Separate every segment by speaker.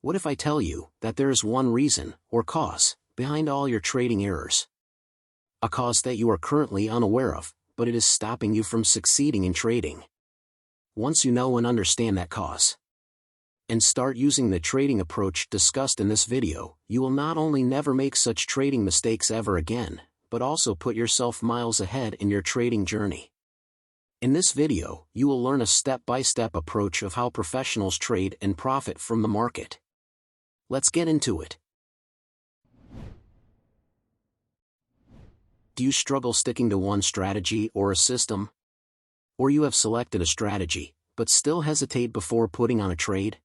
Speaker 1: What if I tell you that there is one reason, or cause, behind all your trading errors? A cause that you are currently unaware of, but it is stopping you from succeeding in trading. Once you know and understand that cause, and start using the trading approach discussed in this video, you will not only never make such trading mistakes ever again, but also put yourself miles ahead in your trading journey. In this video, you will learn a step-by-step approach of how professionals trade and profit from the market. Let's get into it. Do you struggle sticking to one strategy or a system? Or you have selected a strategy, but still hesitate before putting on a trade?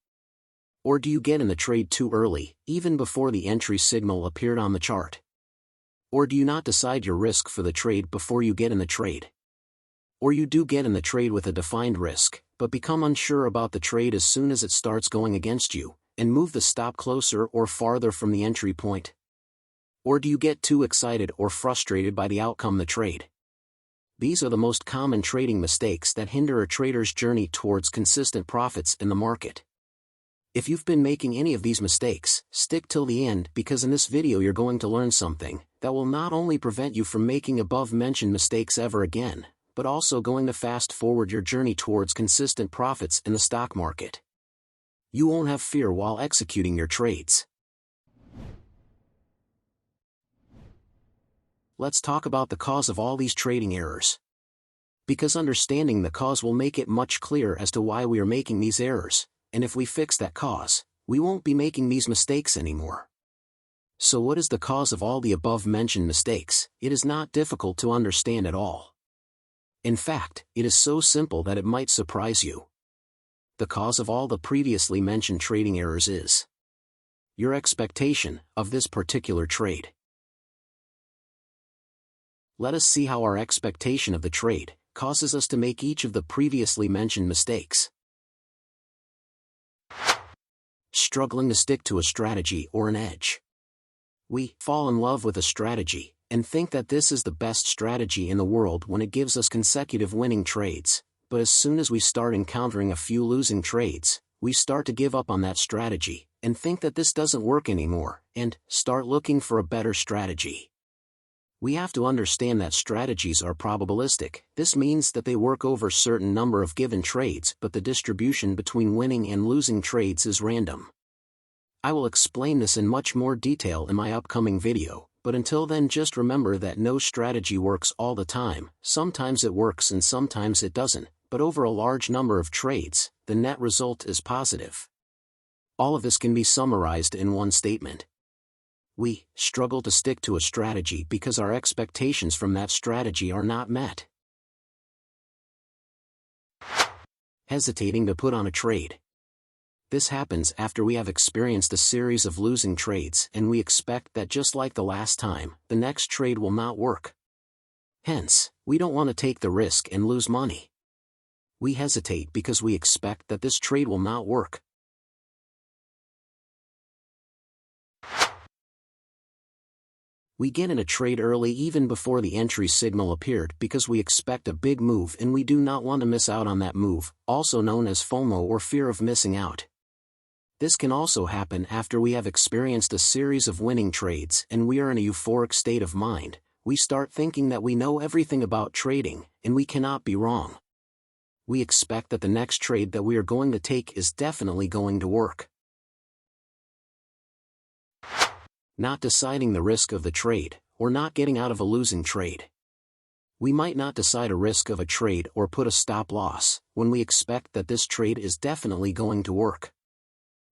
Speaker 1: Or do you get in the trade too early, even before the entry signal appeared on the chart? Or do you not decide your risk for the trade before you get in the trade? Or you do get in the trade with a defined risk, but become unsure about the trade as soon as it starts going against you, and move the stop closer or farther from the entry point? Or do you get too excited or frustrated by the outcome of the trade? These are the most common trading mistakes that hinder a trader's journey towards consistent profits in the market. If you've been making any of these mistakes, stick till the end, because in this video you're going to learn something that will not only prevent you from making above-mentioned mistakes ever again, but also going to fast-forward your journey towards consistent profits in the stock market. You won't have fear while executing your trades. Let's talk about the cause of all these trading errors. Because understanding the cause will make it much clearer as to why we are making these errors, and if we fix that cause, we won't be making these mistakes anymore. So what is the cause of all the above-mentioned mistakes? It is not difficult to understand at all. In fact, it is so simple that it might surprise you. The cause of all the previously mentioned trading errors is your expectation of this particular trade. Let us see how our expectation of the trade causes us to make each of the previously mentioned mistakes. Struggling to stick to a strategy or an edge. We fall in love with a strategy and think that this is the best strategy in the world when it gives us consecutive winning trades, but as soon as we start encountering a few losing trades, we start to give up on that strategy and think that this doesn't work anymore, and start looking for a better strategy. We have to understand that strategies are probabilistic. This means that they work over a certain number of given trades, but the distribution between winning and losing trades is random. I will explain this in much more detail in my upcoming video, but until then just remember that no strategy works all the time. Sometimes it works and sometimes it doesn't, but over a large number of trades, the net result is positive. All of this can be summarized in one statement. We struggle to stick to a strategy because our expectations from that strategy are not met. Hesitating to put on a trade. This happens after we have experienced a series of losing trades and we expect that just like the last time, the next trade will not work. Hence, we don't want to take the risk and lose money. We hesitate because we expect that this trade will not work. We get in a trade early even before the entry signal appeared because we expect a big move and we do not want to miss out on that move, also known as FOMO or fear of missing out. This can also happen after we have experienced a series of winning trades and we are in a euphoric state of mind. We start thinking that we know everything about trading, and we cannot be wrong. We expect that the next trade that we are going to take is definitely going to work. Not deciding the risk of the trade, or not getting out of a losing trade. We might not decide a risk of a trade or put a stop loss when we expect that this trade is definitely going to work.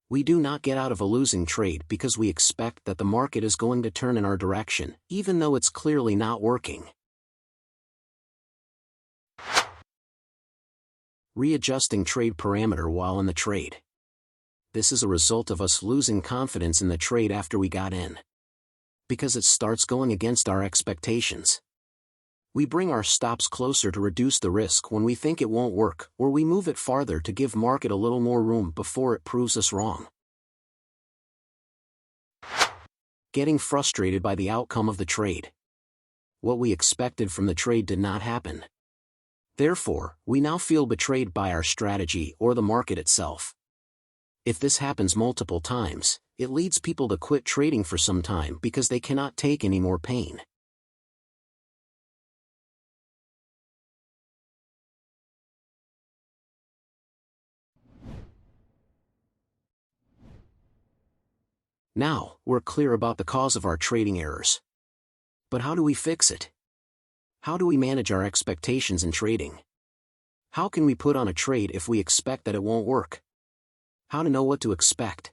Speaker 1: We do not get out of a losing trade because we expect that the market is going to turn in our direction, even though it's clearly not working. Readjusting trade parameter while in the trade. This is a result of us losing confidence in the trade after we got in. Because it starts going against our expectations. We bring our stops closer to reduce the risk when we think it won't work, or we move it farther to give market a little more room before it proves us wrong. Getting frustrated by the outcome of the trade. What we expected from the trade did not happen. Therefore, we now feel betrayed by our strategy or the market itself. If this happens multiple times, it leads people to quit trading for some time because they cannot take any more pain. Now, we're clear about the cause of our trading errors. But how do we fix it? How do we manage our expectations in trading? How can we put on a trade if we expect that it won't work? How to know what to expect?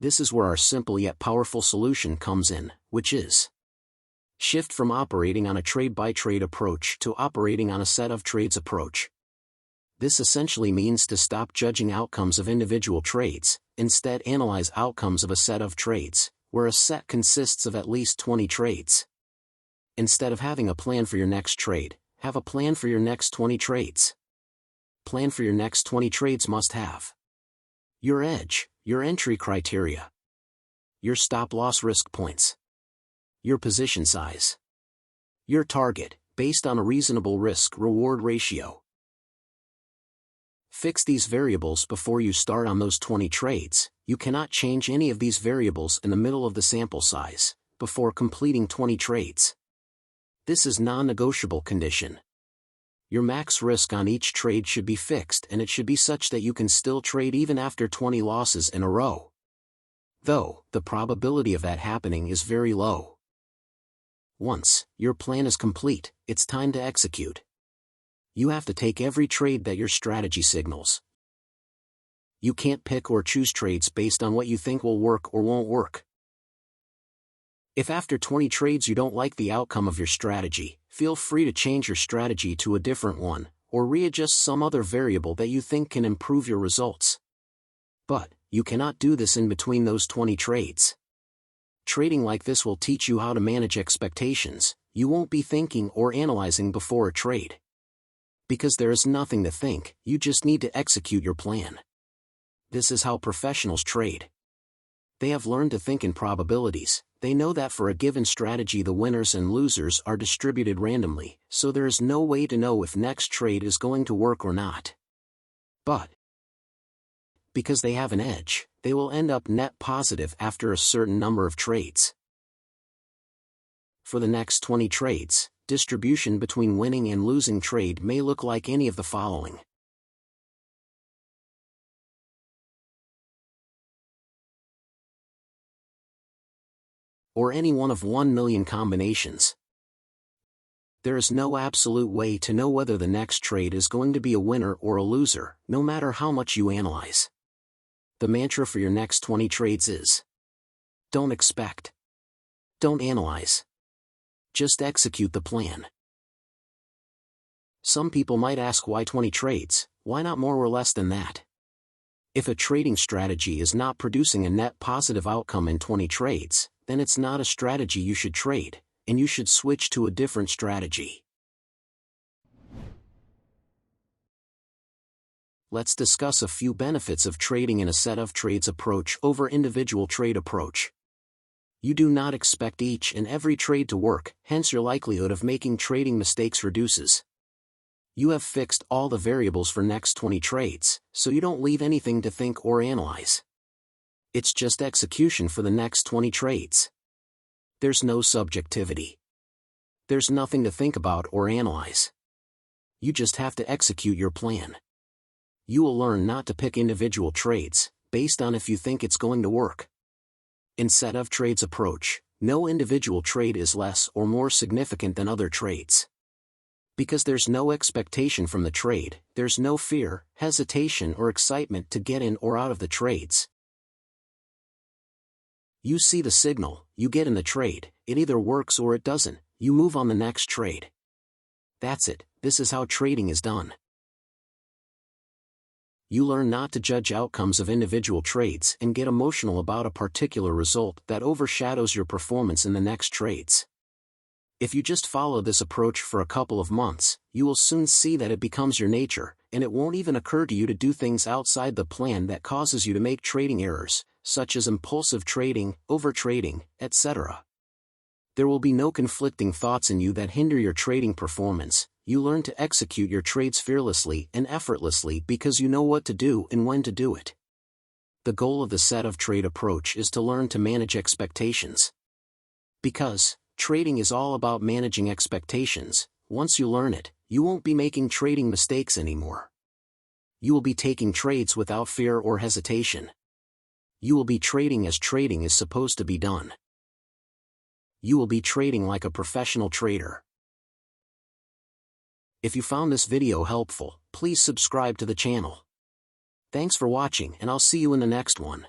Speaker 1: This is where our simple yet powerful solution comes in, which is shift from operating on a trade-by-trade approach to operating on a set of trades approach. This essentially means to stop judging outcomes of individual trades, instead analyze outcomes of a set of trades, where a set consists of at least 20 trades. Instead of having a plan for your next trade, have a plan for your next 20 trades. Plan for your next 20 trades must have your edge, your entry criteria, your stop-loss risk points, your position size, your target, based on a reasonable risk-reward ratio. Fix these variables before you start on those 20 trades. You cannot change any of these variables in the middle of the sample size, before completing 20 trades. This is non-negotiable condition. Your max risk on each trade should be fixed, and it should be such that you can still trade even after 20 losses in a row. Though, the probability of that happening is very low. Once your plan is complete, it's time to execute. You have to take every trade that your strategy signals. You can't pick or choose trades based on what you think will work or won't work. If after 20 trades you don't like the outcome of your strategy, feel free to change your strategy to a different one, or readjust some other variable that you think can improve your results. But, you cannot do this in between those 20 trades. Trading like this will teach you how to manage expectations. You won't be thinking or analyzing before a trade. Because there is nothing to think, you just need to execute your plan. This is how professionals trade. They have learned to think in probabilities. They know that for a given strategy the winners and losers are distributed randomly, so there is no way to know if next trade is going to work or not. But, because they have an edge, they will end up net positive after a certain number of trades. For the next 20 trades, distribution between winning and losing trade may look like any of the following. Or any one of 1 million combinations. There is no absolute way to know whether the next trade is going to be a winner or a loser, no matter how much you analyze. The mantra for your next 20 trades is: don't expect. Don't analyze. Just execute the plan. Some people might ask, why 20 trades? Why not more or less than that? If a trading strategy is not producing a net positive outcome in 20 trades, then it's not a strategy you should trade, and you should switch to a different strategy. Let's discuss a few benefits of trading in a set of trades approach over individual trade approach. You do not expect each and every trade to work, hence your likelihood of making trading mistakes reduces. You have fixed all the variables for next 20 trades, so you don't leave anything to think or analyze. It's just execution for the next 20 trades. There's no subjectivity. There's nothing to think about or analyze. You just have to execute your plan. You will learn not to pick individual trades, based on if you think it's going to work. In set of trades approach, no individual trade is less or more significant than other trades. Because there's no expectation from the trade, there's no fear, hesitation or excitement to get in or out of the trades. You see the signal, you get in the trade, it either works or it doesn't, you move on the next trade. That's it, this is how trading is done. You learn not to judge outcomes of individual trades and get emotional about a particular result that overshadows your performance in the next trades. If you just follow this approach for a couple of months, you will soon see that it becomes your nature, and it won't even occur to you to do things outside the plan that causes you to make trading errors, such as impulsive trading, overtrading, etc. There will be no conflicting thoughts in you that hinder your trading performance. You learn to execute your trades fearlessly and effortlessly because you know what to do and when to do it. The goal of the set of trade approach is to learn to manage expectations. Because trading is all about managing expectations, once you learn it, you won't be making trading mistakes anymore. You will be taking trades without fear or hesitation. You will be trading as trading is supposed to be done. You will be trading like a professional trader. If you found this video helpful, please subscribe to the channel. Thanks for watching, and I'll see you in the next one.